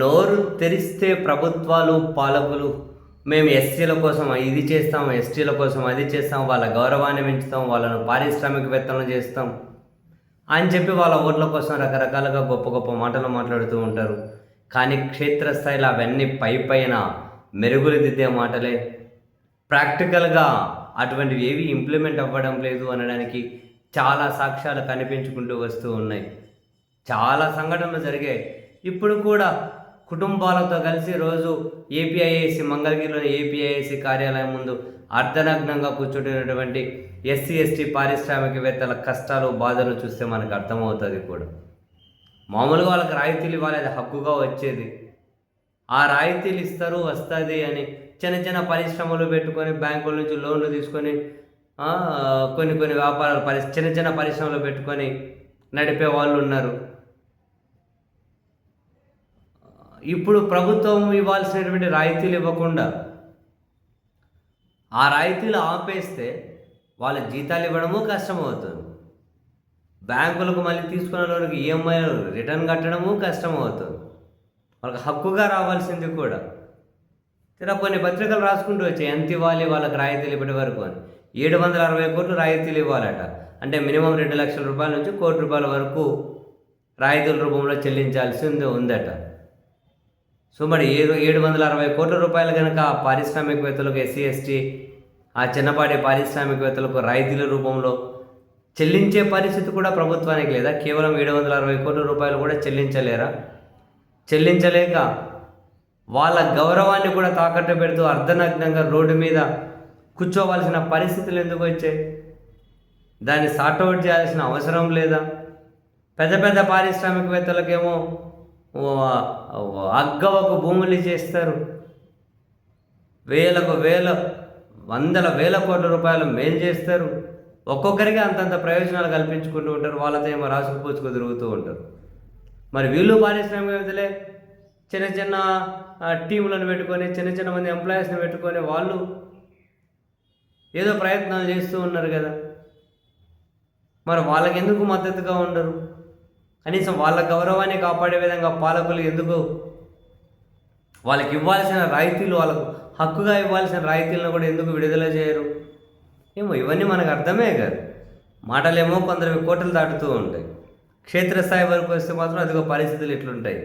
నోరు తెరిస్తే ప్రభుత్వాలు, పాలకులు మేము ఎస్సీల కోసం ఇది చేస్తాం, ఎస్టీల కోసం అది చేస్తాం, వాళ్ళ గౌరవాన్ని పెంచుతాం, వాళ్ళను పారిశ్రామికవేత్తలను చేస్తాం అని చెప్పి వాళ్ళ ఓట్ల కోసం రకరకాలుగా గొప్ప గొప్ప మాటలు మాట్లాడుతూ ఉంటారు. కానీ క్షేత్రస్థాయిలో అవన్నీ పైన మెరుగులు దిద్దే మాటలే. ప్రాక్టికల్గా అటువంటివి ఏవి ఇంప్లిమెంట్ అవ్వడం లేదు అనడానికి చాలా సాక్ష్యాలు కనిపించుకుంటూ వస్తూ ఉన్నాయి. చాలా సంఘటనలు జరిగాయి. ఇప్పుడు కూడా కుటుంబాలతో కలిసి రోజు ఏపీఐఏసీ మంగళగిరిలోని ఏపీఐఏసీ కార్యాలయం ముందు అర్ధనగ్నంగా కూర్చుంటున్నటువంటి ఎస్సీ ఎస్టీ పారిశ్రామికవేత్తల కష్టాలు, బాధలు చూస్తే మనకు అర్థమవుతుంది కూడా. మామూలుగా వాళ్ళకి రాయితీలు ఇవ్వాలి, అది హక్కుగా వచ్చేది. ఆ రాయితీలు ఇస్తారు, వస్తుంది అని చిన్న చిన్న పరిశ్రమలు పెట్టుకొని బ్యాంకుల నుంచి లోన్లు తీసుకొని కొన్ని వ్యాపారాలు చిన్న చిన్న పరిశ్రమలు పెట్టుకొని నడిపే వాళ్ళు ఉన్నారు. ఇప్పుడు ప్రభుత్వం ఇవ్వాల్సినటువంటి రాయితీలు ఇవ్వకుండా ఆ రాయితీలు ఆపేస్తే వాళ్ళ జీతాలు ఇవ్వడము కష్టమవుతుంది. బ్యాంకులకు మళ్ళీ తీసుకున్న లోనికి ఈఎంఐలు రిటర్న్ కట్టడము కష్టమవుతుంది. వాళ్ళకి హక్కుగా రావాల్సింది కూడా. కొన్ని పత్రికలు రాసుకుంటూ వచ్చాయి ఎంత ఇవ్వాలి వాళ్ళకి రాయితీలు ఇప్పటి వరకు అని. 760 కోట్లు రాయితీలు ఇవ్వాలట. అంటే మినిమం 2 లక్షల రూపాయల నుంచి 1 కోటి రూపాయల వరకు రాయితీల రూపంలో చెల్లించాల్సింది ఉందట. సో మరి 760 కోట్ల రూపాయలు కనుక పారిశ్రామికవేత్తలకు, ఎస్సీ ఎస్టీ ఆ చిన్నపాటి పారిశ్రామికవేత్తలకు రాయితీల రూపంలో చెల్లించే పరిస్థితి కూడా ప్రభుత్వానికి లేదా? కేవలం 760 కోట్ల రూపాయలు కూడా చెల్లించలేరా? చెల్లించలేక వాళ్ళ గౌరవాన్ని కూడా తాకట్టు పెడుతూ అర్ధనగ్నంగా రోడ్డు మీద కూర్చోవలసిన పరిస్థితులు ఎందుకు వచ్చాయి? దాన్ని సార్ట్అవుట్ చేయాల్సిన అవసరం లేదా? పెద్ద పెద్ద పారిశ్రామికవేత్తలకేమో అగ్గవకు భూములు చేస్తారు, వందల వేల కోట్ల రూపాయలు మేలు చేస్తారు. ఒక్కొక్కరికి అంతంత ప్రయోజనాలు కల్పించుకుంటూ ఉంటారు. వాళ్ళతో ఏమో రాసుకుపూచుకు తిరుగుతూ ఉంటారు. మరి వీళ్ళు పారిశ్రామికవేత్తలే చిన్న చిన్న టీములను పెట్టుకొని, చిన్న చిన్న మంది ఎంప్లాయీస్ని పెట్టుకొని వాళ్ళు ఏదో ప్రయత్నాలు చేస్తూ ఉన్నారు కదా. మరి వాళ్ళకి ఎందుకు మద్దతుగా ఉండరు? కనీసం వాళ్ళ గౌరవాన్ని కాపాడే విధంగా పాలకులు ఎందుకు వాళ్ళకి ఇవ్వాల్సిన రాయితీలు, వాళ్ళకు హక్కుగా ఇవ్వాల్సిన రాయితీలను కూడా ఎందుకు విడుదల చేయరు? ఏమో ఇవన్నీ మనకు అర్థమే కాదు. మాటలేమో కొందరు కోటలు దాటుతూ ఉంటాయి. క్షేత్రస్థాయి వరకు వస్తే మాత్రం అదిగో పరిస్థితులు ఇట్లుంటాయి.